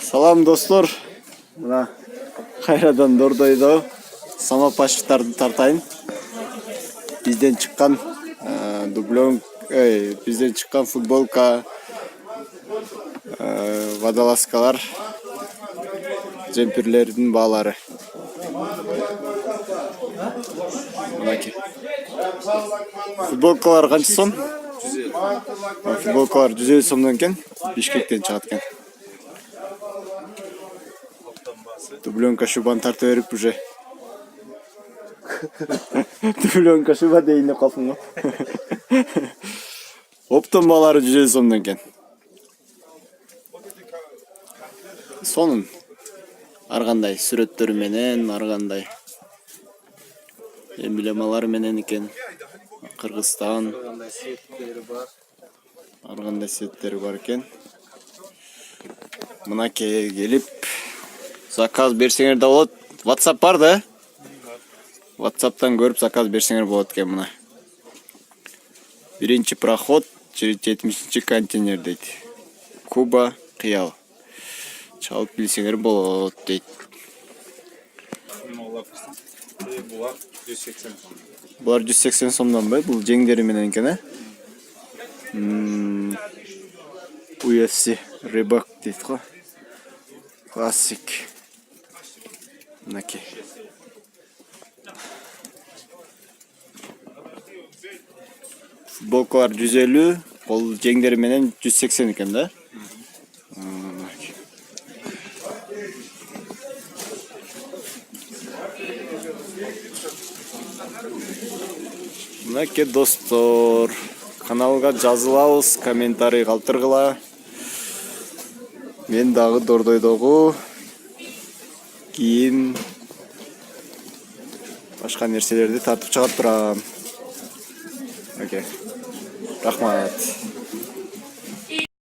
Салам достор. Мына кайрадан Дордойдо самопашевтарды тартайын. Бизден чыккан бизден чыккан футболка, водолазкалар, джемперлердин баалары. Мынакей. Футболкалар канча сом? 150. Футболкалар 150 сомдон экен. Бишкектен чыгат экен. Дубленка шубаны тарта берип уже. Дубленка шуба дейин деп калдым го. Оптон баалары 150 сомдон экен. Сонун ар кандай сүрөттөрү менен, ар кандай эмблемалар менен экен. Кыргызстан ар кандай сеттери бар экен. Мынакей келип заказ берсеңер да болот. WhatsApp бар да? WhatsApp'тан көрүп заказ берсеңер болот экен мына. Биринчи проход 70-чи контейнер дейт. Куба, Кыял. Чалып билсеңер болот дейт. Булар 180 сомдон бай, бул жеңдери менен экен, UFC Рыбак дейт го. Классик. Мынакей. Футболкалар 150, кол жеңдери менен 180 экен да. Мынакей достор, каналга жазылабыз, комментарий калтыргыла. Мен дагы Дордойдогу кийим башка нерселерди тартып чыгып турам. Окей. Рахмат.